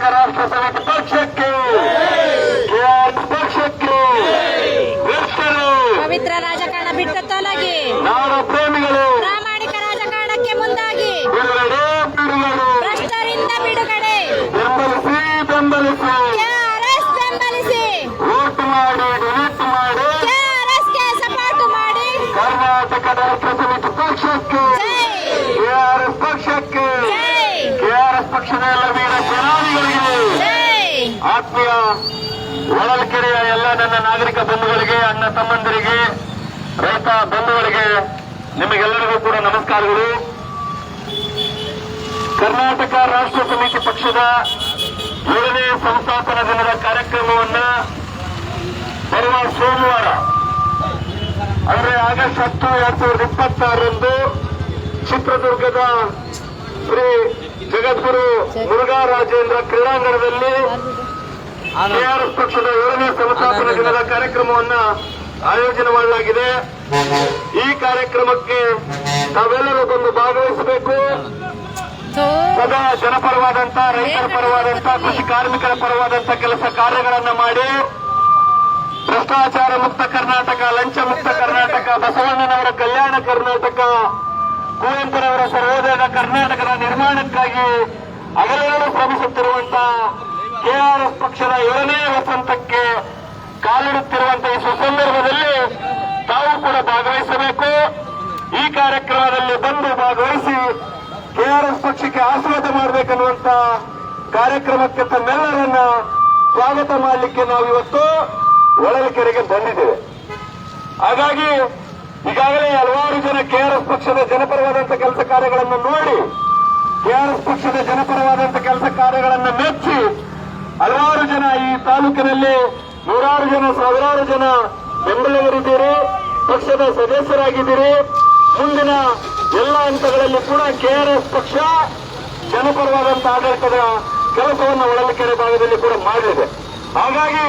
ಕರ್ನಾಟಕ ರಾಷ್ಟ್ರ ಸಮಿತಿ ಪಕ್ಷಕ್ಕೆ, ಕೆಆರ್ಎಸ್ ಪಕ್ಷಕ್ಕೆ, ಪವಿತ್ರ ರಾಜಕಾರಣ ಬಿಟ್ಟು ತೊಲಗಿ, ನಾಡ ಪ್ರೇಮಿಗಳು ಪ್ರಾಮಾಣಿಕ ರಾಜಕಾರಣಕ್ಕೆ ಮುಂದಾಗಿ, ಬಿಡುಗಡೆ ಬಿಡುಗಡೆ, ಭ್ರಷ್ಟರಿಂದ ಬಿಡುಗಡೆ, ಬೆಂಬಲಿಸಿ ಬೆಂಬಲಿಸಿ, ಕೆಆರ್ಎಸ್ ಬೆಂಬಲಿಸಿ, ವೋಟ್ ಮಾಡಿ ಡಿಲೀಟ್ ಮಾಡಿ, ಕೆಆರ್ಎಸ್ಗೆ ಸಪೋರ್ಟ್ ಮಾಡಿ, ಕರ್ನಾಟಕ ರಾಷ್ಟ್ರ ಸಮಿತಿ ಪಕ್ಷಕ್ಕೆ, ಕೆಆರ್ಎಸ್ ಪಕ್ಷಕ್ಕೆ, ಕೆಆರ್ಎಸ್ ಪಕ್ಷದ ಎಲ್ಲ ವೀರ ಸೇನಾನಿಗಳಿಗೆ, ಆತ್ಮೀಯ ಹೊಳಲ್ಕೆರೆಯ ಎಲ್ಲ ನನ್ನ ನಾಗರಿಕ ಬಂಧುಗಳಿಗೆ, ಅಣ್ಣ ತಮ್ಮಂದರಿಗೆ, ರೈತ ಬಂಧುಗಳಿಗೆ ನಿಮಗೆಲ್ಲರಿಗೂ ಕೂಡ ನಮಸ್ಕಾರಗಳು. ಕರ್ನಾಟಕ ರಾಷ್ಟ್ರ ಸಮಿತಿ ಪಕ್ಷದ 7ನೇ ಸಂಸ್ಥಾಪನಾ ದಿನದ ಕಾರ್ಯಕ್ರಮವನ್ನು ಬರುವ ಸೋಮವಾರ ಅಂದರೆ ಆಗಸ್ಟ್ 10, 2026ರಂದು ಚಿತ್ರದುರ್ಗದ ಶ್ರೀ ಜಗದ್ಗುರು ಮುರುಘರಾಜೇಂದ್ರ ಕ್ರೀಡಾಂಗಣದಲ್ಲಿ ಕೆಆರ್ಎಸ್ ಪಕ್ಷದ 7ನೇ ಸಂಸ್ಥಾಪನಾ ದಿನದ ಕಾರ್ಯಕ್ರಮವನ್ನು ಆಯೋಜನೆ ಮಾಡಲಾಗಿದೆ. ಈ ಕಾರ್ಯಕ್ರಮಕ್ಕೆ ತಾವೆಲ್ಲರೂ ಬಂದು ಭಾಗವಹಿಸಬೇಕು. ಸದಾ ಜನಪರವಾದಂತ, ರೈತರ ಪರವಾದಂತ, ಕೃಷಿ ಕಾರ್ಮಿಕರ ಪರವಾದಂತ ಕೆಲಸ ಕಾರ್ಯಗಳನ್ನು ಮಾಡಿ ಭ್ರಷ್ಟಾಚಾರ ಮುಕ್ತ ಕರ್ನಾಟಕ, ಲಂಚ ಮುಕ್ತ ಕರ್ನಾಟಕ, ಬಸವಣ್ಣನವರ ಕಲ್ಯಾಣ ಕರ್ನಾಟಕ, ಕುವೆಂಪುರವರ ಸರ್ವೋದಯದ ಕರ್ನಾಟಕದ ನಿರ್ಮಾಣಕ್ಕಾಗಿ ಹಗಲಿರುಳು ಶ್ರಮಿಸುತ್ತಿರುವಂತಹ ಕೆಆರ್ಎಸ್ ಪಕ್ಷದ 7ನೇ ವಸಂತಕ್ಕೆ ಕಾಲಿಡುತ್ತಿರುವಂತಹ ಈ ಸುಸಂದರ್ಭದಲ್ಲಿ ತಾವು ಕೂಡ ಭಾಗವಹಿಸಬೇಕು. ಈ ಕಾರ್ಯಕ್ರಮದಲ್ಲಿ ಬಂದು ಭಾಗವಹಿಸಿ ಕೆಆರ್ಎಸ್ ಪಕ್ಷಕ್ಕೆ ಆಶೀರ್ವಾದ ಮಾಡಬೇಕನ್ನುವಂತ ಕಾರ್ಯಕ್ರಮಕ್ಕೆ ತಮ್ಮೆಲ್ಲರನ್ನ ಸ್ವಾಗತ ಮಾಡಲಿಕ್ಕೆ ನಾವು ಇವತ್ತು ಹೊಳಲ್ಕೆರೆಗೆ ಬಂದಿದ್ದೇವೆ. ಹಾಗಾಗಿ ಈಗಾಗಲೇ ಹಲವಾರು ಜನ ಕೆಆರ್ಎಸ್ ಪಕ್ಷದ ಜನಪರವಾದಂತಹ ಕೆಲಸ ಕಾರ್ಯಗಳನ್ನು ನೋಡಿ, ಕೆಆರ್ಎಸ್ ಪಕ್ಷದ ಜನಪರವಾದಂತಹ ಕೆಲಸ ಕಾರ್ಯಗಳನ್ನು ಮೆಚ್ಚಿ ಹಲವಾರು ಜನ ಈ ತಾಲೂಕಿನಲ್ಲಿ ನೂರಾರು ಜನ, ಸಾವಿರಾರು ಜನ ಬೆಂಬಲಿಗರಿದ್ದೀರಿ, ಪಕ್ಷದ ಸದಸ್ಯರಾಗಿದ್ದೀರಿ. ಮುಂದಿನ ಎಲ್ಲ ಹಂತಗಳಲ್ಲಿ ಕೂಡ ಕೆಆರ್ಎಸ್ ಪಕ್ಷ ಜನಪರವಾದಂತಹ ಆಡಳಿತದ ಕೆಲಸವನ್ನು ಹೊಳಲ್ಕೆರೆ ಭಾಗದಲ್ಲಿ ಕೂಡ ಮಾಡಲಿದೆ. ಹಾಗಾಗಿ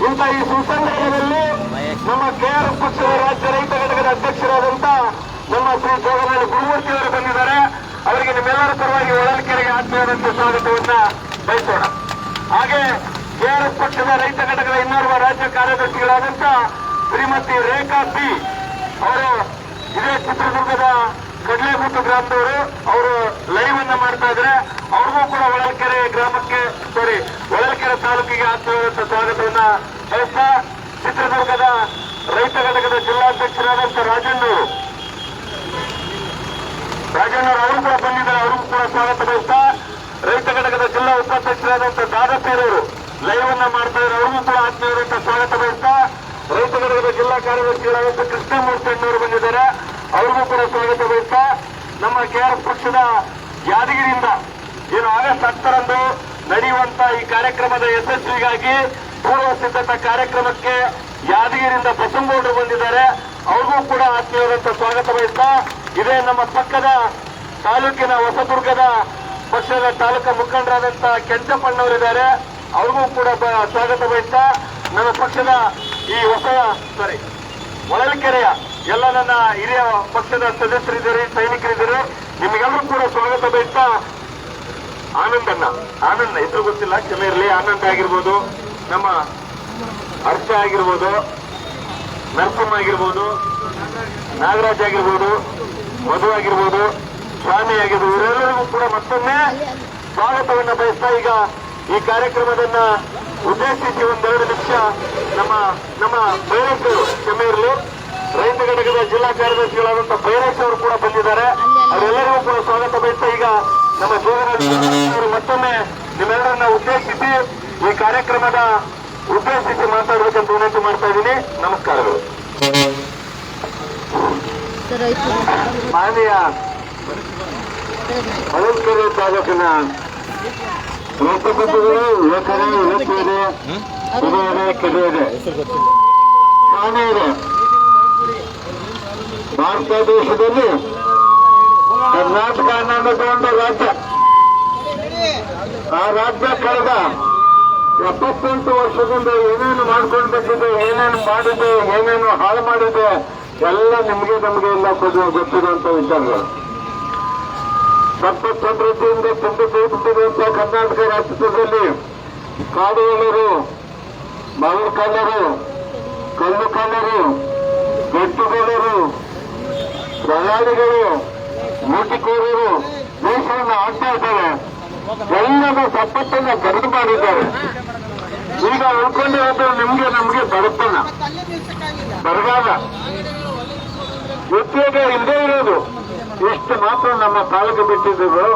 ಇಂಥ ಈ ಸುಸಂದರ್ಭದಲ್ಲಿ ನಮ್ಮ ಕೆಆರ್ಎಸ್ ಪಕ್ಷದ ರಾಜ್ಯ ರೈತ ಘಟಕದ ಅಧ್ಯಕ್ಷರಾದಂತ ನಮ್ಮ ಶ್ರೀ ಜೋಗನಹಳ್ಳಿ ಗುರುಮೂರ್ತಿ ಅವರು ಬಂದಿದ್ದಾರೆ. ಅವರಿಗೆ ನಿಮ್ಮೆಲ್ಲರ ಪರವಾಗಿ ಹೊಳಲ್ಕೆರೆಗೆ ಆತ್ಮೀಯವಾದಂತಹ ಸ್ವಾಗತವನ್ನ ಬಯಸೋಣ. ಹಾಗೆ ಕೆಆರ್ಎಸ್ ಪಕ್ಷದ ರೈತ ಘಟಕದ ಇನ್ನೋರ್ವ ರಾಜ್ಯ ಕಾರ್ಯದರ್ಶಿಗಳಾದಂತ ಶ್ರೀಮತಿ ರೇಖಾ ಪಿ ಅವರು ಇದೇ ಚಿತ್ರದುರ್ಗದ ಕಡ್ಲೆಗುಟ್ಟು ಗ್ರಾಮದವರು, ಅವರು ಲೈವ್ ಅನ್ನ ಮಾಡ್ತಾ ಇದ್ದಾರೆ. ಅವ್ರಿಗೂ ಕೂಡ ಹೊಳಲ್ಕೆರೆ ಗ್ರಾಮಕ್ಕೆ, ಹೊಳಲ್ಕೆರೆ ತಾಲೂಕಿಗೆ ಆತ್ಮೀಯವಾದಂತಹ ಸ್ವಾಗತವನ್ನ ಬಯಸ್ತಾ, ಚಿತ್ರದುರ್ಗದ ರೈತ ಘಟಕದ ಜಿಲ್ಲಾಧ್ಯಕ್ಷರಾದಂತ ರಾಜಣ್ಣವರು ಅವರು ಕೂಡ ಬಂದಿದ್ದಾರೆ. ಅವ್ರಿಗೂ ಕೂಡ ಸ್ವಾಗತ ಬಯಸ್ತಾ, ರೈತ ಘಟಕದ ಜಿಲ್ಲಾ ಉಪಾಧ್ಯಕ್ಷರಾದಂತಹ ದಾದಾಪೀರವರು ಲೈವ್ ಅನ್ನ ಮಾಡ್ತಾ ಇದ್ದಾರೆ. ಅವ್ರಿಗೂ ಕೂಡ ಆತ್ಮೀಯವಾದಂತಹ ಸ್ವಾಗತ ಬಯಸ್ತಾ, ರೈತ ಘಟಕದ ಜಿಲ್ಲಾ ಕಾರ್ಯದರ್ಶಿಗಳಾದಂತಹ ಕೃಷ್ಣಮೂರ್ತಿ ಅಣ್ಣವರು ಬಂದಿದ್ದಾರೆ. ಅವ್ರಿಗೂ ಕೂಡ ಸ್ವಾಗತ ಬಯಸ್ತಾ, ನಮ್ಮ ಕೆಆರ್ಎಸ್ ಪಕ್ಷದ ಯಾದಗಿರಿಯಿಂದ ಏನು ಆಗಸ್ಟ್ 10ರಂದು ನಡೆಯುವಂತ ಈ ಕಾರ್ಯಕ್ರಮದ ಯಶಸ್ವಿಗಾಗಿ ಪೂರ್ವ ಸಿದ್ಧತಾ ಕಾರ್ಯಕ್ರಮಕ್ಕೆ ಯಾದಗಿರಿಯಿಂದ ಬಸವಗೌಡರು ಬಂದಿದ್ದಾರೆ. ಅವ್ರಿಗೂ ಕೂಡ ಆತ್ಮೀಯವಾದಂತಹ ಸ್ವಾಗತ ಬಯಸ್ತಾ, ಇದೇ ನಮ್ಮ ಪಕ್ಕದ ತಾಲೂಕಿನ ಹೊಸದುರ್ಗದ ಪಕ್ಷದ ತಾಲೂಕಾ ಮುಖಂಡರಾದಂತಹ ಕೆಂಚಪ್ಪಣ್ಣವರಿದ್ದಾರೆ. ಅವ್ರಿಗೂ ಕೂಡ ಸ್ವಾಗತ ಬಯಸ್ತಾ, ನಮ್ಮ ಪಕ್ಷದ ಈ ಹೊಳಲ್ಕೆರೆಯ ಎಲ್ಲ ನನ್ನ ಹಿರಿಯ ಪಕ್ಷದ ಸದಸ್ಯರಿದ್ದಾರೆ, ಸೈನಿಕರಿದ್ದಾರೆ, ನಿಮಗೆಲ್ಲರೂ ಕೂಡ ಸ್ವಾಗತ ಬಯಸ್ತಾ, ಆನಂದ್ ಹೆಸರು ಗೊತ್ತಿಲ್ಲ, ಕ್ಷಮೆ ಇರಲಿ. ಆನಂದ್ ಆಗಿರ್ಬೋದು, ನಮ್ಮ ಹರ್ಷ ಆಗಿರ್ಬೋದು, ನರಸಿಂಹ ಆಗಿರ್ಬೋದು, ನಾಗರಾಜ್ ಆಗಿರ್ಬೋದು, ಮಧು ಆಗಿರ್ಬೋದು, ಸ್ವಾಮಿ ಆಗಿರ್ಬೋದು, ಇವರೆಲ್ಲರಿಗೂ ಕೂಡ ಮತ್ತೊಮ್ಮೆ ಸ್ವಾಗತವನ್ನ ಬಯಸ್ತಾ, ಈಗ ಈ ಕಾರ್ಯಕ್ರಮದನ್ನ ಉದ್ದೇಶಿಸಿ ಒಂದೆರಡು ನಿಮಿಷ ನಮ್ಮ ಬೈರೇಶ್ ಕ್ಷಮೆ ಇರಲಿ, ರೈತ ಘಟಕದ ಜಿಲ್ಲಾ ಕಾರ್ಯದರ್ಶಿಗಳಾದಂತಹ ಬೈರೇಶ್ ಅವರು ಕೂಡ ಬಂದಿದ್ದಾರೆ. ಅವರೆಲ್ಲರಿಗೂ ಕೂಡ ಸ್ವಾಗತ ಬಯಸ್ತಾ, ಈಗ ನಮ್ಮ ಜೋಗನಹಳ್ಳಿ ಮತ್ತೊಮ್ಮೆ ನಿಮ್ಮೆಲ್ಲರನ್ನ ಉದ್ದೇಶಿಸಿ ಈ ಕಾರ್ಯಕ್ರಮದ ಉದ್ದೇಶಿಸಿ ಮಾತಾಡಬೇಕಂತ ವಿನಂತಿ ಮಾಡ್ತಾ ಇದ್ದೀನಿ. ನಮಸ್ಕಾರಗಳು. ಮಾನ್ಯ ಹೊಳಲ್ಕೆರೆ ತಾಲೂಕಿನ ರೈತ ಬಂಧುಗಳು, ಯುವಕರೇ, ಯುವತಿಯರೇ, ಹಿರಿಯರೇ, ಕಿರಿಯರೇ, ಮಾನ್ಯರೇ, ಭಾರತ ದೇಶದಲ್ಲಿ ಕರ್ನಾಟಕ ಅನ್ನೋದು ಒಂದು ರಾಜ್ಯ. ಆ ರಾಜ್ಯ ಕಳೆದ 78 ವರ್ಷದಿಂದ ಏನೇನು ಮಾಡ್ಕೊಂಡು ಬಂದಿದೆ, ಏನೇನು ಮಾಡಿದೆ, ಏನೇನು ಹಾಳು ಮಾಡಿದೆ, ಎಲ್ಲ ನಮಗೆ ಎಲ್ಲ ಗೊತ್ತಿರುವಂತ ವಿಚಾರಗಳು. ಸಂಪತ್ ಸಮೃದ್ಧಿಯಿಂದ ತುಂಬಿ ಕೈಬಿಟ್ಟಿರುವಂತಹ ಕರ್ನಾಟಕ ರಾಜ್ಯದಲ್ಲಿ ಕಾಡುವವರು, ಮರಳು ಕಳ್ಳರು, ಕಲ್ಲು ಕಳ್ಳರು, ಗಟ್ಟುಗಳರು, ಪ್ರಯಾಣಿಗಳು, ಲೂಟಿಕೋರರು ದೇಶವನ್ನು ಆಡ್ತಾ ಇದ್ದಾರೆ. ಎಲ್ಲರೂ ಸಂಪತ್ತನ್ನ ಗರಡು ಮಾಡಿದ್ದಾರೆ. ಈಗ ಉಳ್ಕೊಂಡಿರೋದು ನಮ್ಗೆ ಬಡತನ, ಬರಗಾಲ, ಉದ್ಯೋಗ ಇಲ್ಲದೆ ಇರೋದು ಇಷ್ಟು ಮಾತ್ರ ನಮ್ಮ ಪಾಲಕ ಬಿಟ್ಟಿದ್ರು.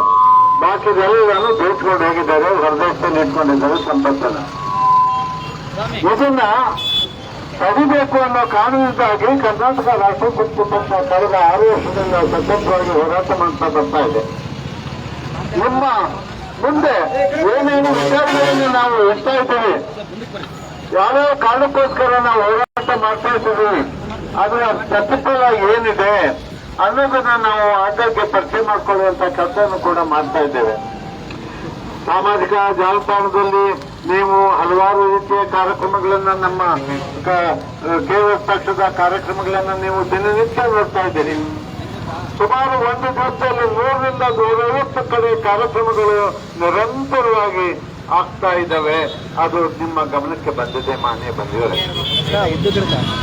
ಬಾಕಿದೆಲ್ಲರೂ ಬೇಯಿಸ್ಕೊಂಡು ಹೋಗಿದ್ದಾರೆ, ಹೊರದೇಶದಲ್ಲಿ ಇಟ್ಕೊಂಡಿದ್ದಾರೆ ಸಂಪತ್ತನ್ನ. ಇದನ್ನ ತಡಿಬೇಕು ಅನ್ನೋ ಕಾರಣದಿಂದಾಗಿ ಕರ್ನಾಟಕ ರಾಷ್ಟ್ರ ಸಮಿತಿ ಪಕ್ಷ ಕಳೆದ 6 ವರ್ಷದಿಂದ ಸತತವಾಗಿ ಹೋರಾಟ ಮಾಡ್ತಾ ಬರ್ತಾ ಇದೆ. ನಿಮ್ಮ ಮುಂದೆ ಏನೇನು ವಿಚಾರಗಳನ್ನು ನಾವು ಇಡ್ತಾ ಇದ್ದೀವಿ, ಯಾವ್ಯಾವ ಕಾರಣಕ್ಕೋಸ್ಕರ ನಾವು ಹೋರಾಟ ಮಾಡ್ತಾ ಇದ್ದೀವಿ, ಅದರ ಪ್ರತಿಫಲ ಏನಿದೆ ಅನ್ನೋದನ್ನ ನಾವು ಆಗಾಗ್ಗೆ ಪರಿಚಯ ಮಾಡಿಕೊಳ್ಳುವಂತ ಕೆಲಸವನ್ನು ಕೂಡ ಮಾಡ್ತಾ ಇದ್ದೇವೆ. ಸಾಮಾಜಿಕ ಜಾಲತಾಣದಲ್ಲಿ ನೀವು ಹಲವಾರು ರೀತಿಯ ಕಾರ್ಯಕ್ರಮಗಳನ್ನ, ನಮ್ಮ ಕೇಂದ್ರ ಪಕ್ಷದ ಕಾರ್ಯಕ್ರಮಗಳನ್ನ ನೀವು ದಿನನಿತ್ಯ ನೋಡ್ತಾ ಇದ್ದೀರಿ. ಸುಮಾರು ಒಂದು ದಿವಸದಲ್ಲಿ 100 ರಿಂದ 150 ಕಡೆ ಕಾರ್ಯಕ್ರಮಗಳು ನಿರಂತರವಾಗಿ ಆಗ್ತಾ ಇದ್ದಾವೆ. ಅದು ನಿಮ್ಮ ಗಮನಕ್ಕೆ ಬಂದಿದೆ ಮಾನ್ಯ ಬಂದಿದ್ದಾರೆ.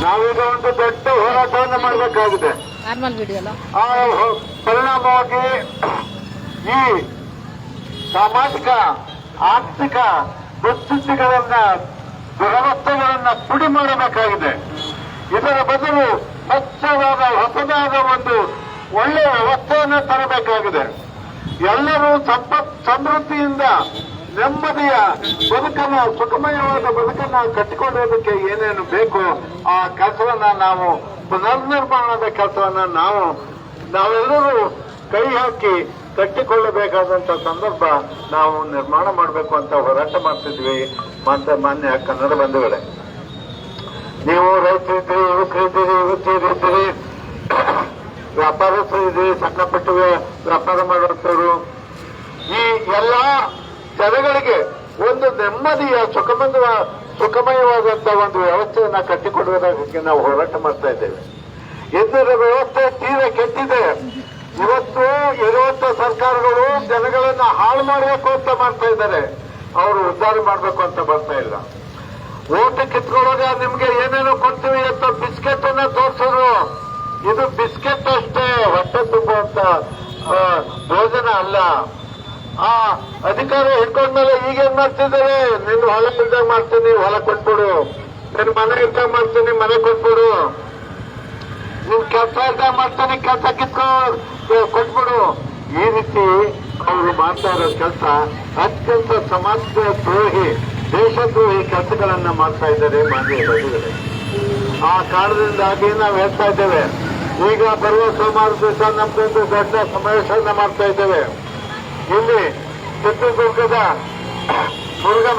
ನಾವೀಗ ಒಂದು ದೊಡ್ಡ ಹೋರಾಟವನ್ನು ಮಾಡಬೇಕಾಗಿದೆ. ಆ ಪರಿಣಾಮವಾಗಿ ಈ ಸಾಮಾಜಿಕ ಆರ್ಥಿಕ ದುಸ್ಥಿತಿಗಳನ್ನ, ದುರವಸ್ಥೆಗಳನ್ನ ಪುಡಿ ಮಾಡಬೇಕಾಗಿದೆ. ಇದರ ಬದಲು ಸ್ವಚ್ಛವಾದ ಹೊಸದಾದ ಒಂದು ಒಳ್ಳೆಯ ವ್ಯವಸ್ಥೆಯನ್ನು ತರಬೇಕಾಗಿದೆ. ಎಲ್ಲರೂ ಸಮೃದ್ಧಿಯಿಂದ ನೆಮ್ಮದಿಯ ಬದುಕನ್ನ, ಸುಖಮಯವಾದ ಬದುಕನ್ನ ಕಟ್ಟಿಕೊಳ್ಳೋದಕ್ಕೆ ಏನೇನು ಬೇಕು ಆ ಕೆಲಸವನ್ನ ನಾವು ಪುನರ್ನಿರ್ಮಾಣದ ಕೆಲಸವನ್ನ ನಾವೆಲ್ಲರೂ ಕೈ ಹಾಕಿ ಕಟ್ಟಿಕೊಳ್ಳಬೇಕಾದಂತ ಸಂದರ್ಭ ನಾವು ನಿರ್ಮಾಣ ಮಾಡಬೇಕು ಅಂತ ಹೋರಾಟ ಮಾಡ್ತಿದ್ವಿ. ಮಾನ್ಯ ಕನ್ನಡ ಬಂಧುಗಳೇ, ನೀವು ರೈತರಿದ್ದೀರಿ, ಯುವಕರಿದ್ದೀರಿ, ವ್ಯಾಪಾರಸ್ಥರು ಇದ್ದೀರಿ, ಸಣ್ಣ ಪುಟ್ಟ ವ್ಯಾಪಾರ ಮಾಡುವಂತವರು, ಈ ಎಲ್ಲಾ ಜನಗಳಿಗೆ ಒಂದು ನೆಮ್ಮದಿಯ ಸುಖಮಯವಾದಂತ ಒಂದು ವ್ಯವಸ್ಥೆಯನ್ನ ಕಟ್ಟಿಕೊಡುವುದಕ್ಕೆ ನಾವು ಹೋರಾಟ ಮಾಡ್ತಾ ಇದ್ದೇವೆ. ಇಂದಿನ ವ್ಯವಸ್ಥೆ ತೀರಾ ಕೆಟ್ಟಿದೆ. ಇವತ್ತು ಇರುವಂತ ಸರ್ಕಾರಗಳು ಜನಗಳನ್ನ ಹಾಳು ಮಾಡಬೇಕು ಅಂತ ಮಾಡ್ತಾ ಇದ್ದಾರೆ, ಅವರು ಉದ್ಧಾರ ಮಾಡಬೇಕು ಅಂತ ಬರ್ತಾ ಇಲ್ಲ. ಓಟ್ ಕಿತ್ಕೊಳ್ಳೋಗ ನಿಮ್ಗೆ ಏನೇನೋ ಕೊಡ್ತೀವಿ ಅಂತ ಬಿಸ್ಕೆಟ್ ಅನ್ನ ತೋರಿಸಿದ್ರು. ಇದು ಬಿಸ್ಕೆಟ್ ಅಷ್ಟೇ, ಹೊಟ್ಟೆ ತುಂಬುವಂತ ಭೋಜನ ಅಲ್ಲ. ಆ ಅಧಿಕಾರ ಹಿಡ್ಕೊಂಡ್ಮೇಲೆ ಈಗೇನ್ ಮಾಡ್ತಿದ್ದಾರೆ, ನಿನ್ನ ಹೊಲ ಇದ್ದಾಗ ಮಾಡ್ತೀನಿ, ಹೊಲ ಕೊಟ್ಬಿಡು, ನಿನ್ ಮನೆ ಇದ್ದಾಗ ಮಾಡ್ತೀನಿ, ಮನೆ ಕೊಟ್ಬಿಡು, ನಿನ್ ಕೆಲಸ ಇದ್ದಾಗ ಮಾಡ್ತೀನಿ, ಕೆಲಸ ಕೊಟ್ಬಿಡು. ಈ ರೀತಿ ಅವರು ಮಾಡ್ತಾ ಇರೋ ಕೆಲಸ ಅತ್ಯಂತ ಸಮಾಜ ದ್ರೋಹಿ, ದೇಶದ್ರೋಹಿ ಕೆಲಸಗಳನ್ನ ಮಾಡ್ತಾ ಇದ್ದಾರೆ ಮಾನ್ಯ ಬಂಧುಗಳೇ. ಆ ಕಾರಣದಿಂದಾಗಿ ನಾವು ಹೇಳ್ತಾ ಇದ್ದೇವೆ, ಈಗ ಬರುವ ಸೋಮವಾರ ದಿವಸ ನಮ್ದೊಂದು ದೊಡ್ಡ ಸಮಾವೇಶವನ್ನ ಮಾಡ್ತಾ ಇದ್ದೇವೆ. ಇಲ್ಲಿ ಚಿತ್ರದುರ್ಗದ ಮುರುಘಾ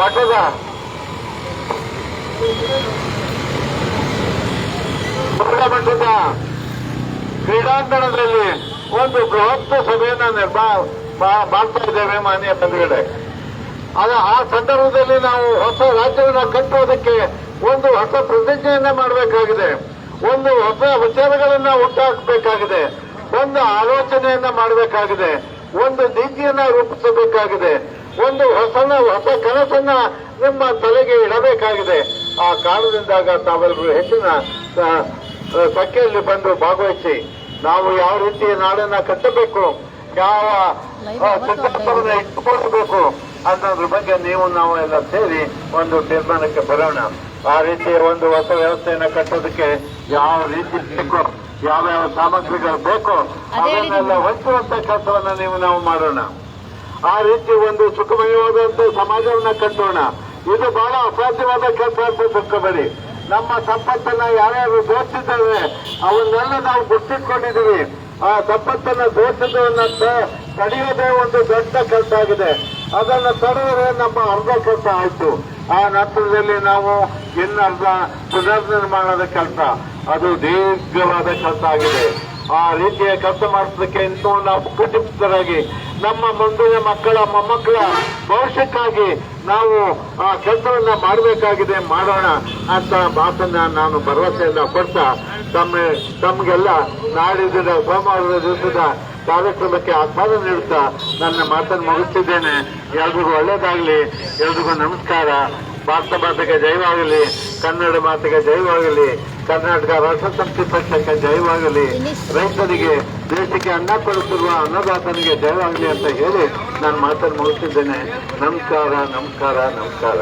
ಮಠದ ಕ್ರೀಡಾಂಗಣದಲ್ಲಿ ಒಂದು ಬೃಹತ್ ಸಭೆಯನ್ನ ಮಾಡ್ತಾ ಇದ್ದೇವೆ ಮಾನ್ಯ ಬಂಧುಗಳೇ. ಆ ಸಂದರ್ಭದಲ್ಲಿ ನಾವು ಹೊಸ ರಾಜ್ಯವನ್ನ ಕಟ್ಟುವುದಕ್ಕೆ ಒಂದು ಹೊಸ ಪ್ರತಿಜ್ಞೆಯನ್ನ ಮಾಡಬೇಕಾಗಿದೆ, ಒಂದು ಹೊಸ ವಿಚಾರಗಳನ್ನ ಹುಟ್ಟಾಕಬೇಕಾಗಿದೆ, ಒಂದು ಆಲೋಚನೆಯನ್ನ ಮಾಡಬೇಕಾಗಿದೆ, ಒಂದು ನೀತಿಯನ್ನ ರೂಪಿಸಬೇಕಾಗಿದೆ, ಒಂದು ಹೊಸ ಕನಸನ್ನ ನಿಮ್ಮ ತಲೆಗೆ ಇಡಬೇಕಾಗಿದೆ. ಆ ಕಾರಣದಿಂದಾಗ ತಾವೆಲ್ಲರೂ ಹೆಚ್ಚಿನ ಸಂಖ್ಯೆಯಲ್ಲಿ ಬಂದು ಭಾಗವಹಿಸಿ ನಾವು ಯಾವ ರೀತಿ ನಾಡನ್ನ ಕಟ್ಟಬೇಕು, ಯಾವ ಸಿದ್ಧಾಂತವನ್ನ ಇಟ್ಟುಕೊಳ್ಳಬೇಕು ಅನ್ನೋದ್ರ ಬಗ್ಗೆ ನಾವು ಎಲ್ಲ ಸೇರಿ ಒಂದು ತೀರ್ಮಾನಕ್ಕೆ ಬರೋಣ. ಆ ರೀತಿಯ ಒಂದು ಹೊಸ ವ್ಯವಸ್ಥೆಯನ್ನ ಕಟ್ಟೋದಕ್ಕೆ ಯಾವ ರೀತಿ ಬೇಕೋ, ಯಾವ್ಯಾವ ಸಾಮಗ್ರಿಗಳು ಬೇಕೋ ಅದನ್ನೆಲ್ಲ ಹೊಂದುವಂತ ಕೆಲಸವನ್ನ ನಾವು ಮಾಡೋಣ. ಆ ರೀತಿ ಒಂದು ಸುಖಮಯವಾದಂತ ಸಮಾಜವನ್ನ ಕಟ್ಟೋಣ. ಇದು ಬಹಳ ಅಸಾಧ್ಯವಾದ ಕೆಲಸ ಅಂತ ತಿಳ್ಕೊಬೇಡಿ. ನಮ್ಮ ಸಂಪತ್ತನ್ನ ಯಾರ್ಯಾರು ದೋಚಿದ್ದೇವೆ ಅವನ್ನೆಲ್ಲ ನಾವು ಗುರ್ತಿಟ್ಕೊಂಡಿದ್ದೀವಿ. ಆ ಸಂಪತ್ತನ್ನ ದೋಷದವನ್ನ ತಡೆಯೋದೇ ಒಂದು ದೊಡ್ಡ ಕೆಲಸ ಆಗಿದೆ. ಅದನ್ನು ತಡೆಯೋದೇ ನಮ್ಮ ಅರ್ಧ ಕೆಲಸ ಆಯ್ತು. ಆ ನಂತರದಲ್ಲಿ ನಾವು ಇನ್ನರ್ಧ ಪುನರ್ನಿರ್ಮಾಣದ ಕೆಲಸ, ಅದು ದೀರ್ಘವಾದ ಕೆಲಸ ಆಗಿದೆ. ಆ ರೀತಿಯ ಕೆಲಸ ಮಾಡಿಸೋದಕ್ಕೆ ಇನ್ನೂ ನಾವು ಕುಟುಂಬಸ್ಥರಾಗಿ ನಮ್ಮ ಮುಂದಿನ ಮಕ್ಕಳ ಮೊಮ್ಮಕ್ಕಳ ಭವಿಷ್ಯಕ್ಕಾಗಿ ನಾವು ಆ ಕೆಲಸವನ್ನ ಮಾಡಬೇಕಾಗಿದೆ, ಮಾಡೋಣ ಅಂತ ಮಾತನ್ನ ನಾನು ಭರವಸೆಯನ್ನ ಕೊಡ್ತಾ ತಮಗೆಲ್ಲ ನಾಡಿದ ಸೋಮವಾರದ ದಿವಸದ ಕಾರ್ಯಕ್ರಮಕ್ಕೆ ಆಸ್ವಾದ ನೀಡುತ್ತಾ ನನ್ನ ಮಾತನ್ನು ಮುಗಿಸ್ತಿದ್ದೇನೆ. ಎಲ್ರಿಗೂ ಒಳ್ಳೇದಾಗಲಿ, ಎಲ್ರಿಗೂ ನಮಸ್ಕಾರ. ಭಾರತ ಮಾತೆಗೆ ಜಯವಾಗಲಿ, ಕನ್ನಡ ಮಾತೆಗೆ ಜಯವಾಗಲಿ, ಕರ್ನಾಟಕ ರಾಷ್ಟ್ರ ಸಮಿತಿ ಪಕ್ಷಕ್ಕೆ ಜಯವಾಗಲಿ, ರೈತರಿಗೆ ದೇಶಕ್ಕೆ ಅನ್ನ ಕೊಡುತ್ತಿರುವ ಅನ್ನದಾತನಿಗೆ ಜಯವಾಗಲಿ ಅಂತ ಹೇಳಿ ನಾನು ಮಾತನ್ನು ಮುಗಿಸಿದ್ದೇನೆ. ನಮಸ್ಕಾರ, ನಮಸ್ಕಾರ, ನಮಸ್ಕಾರ.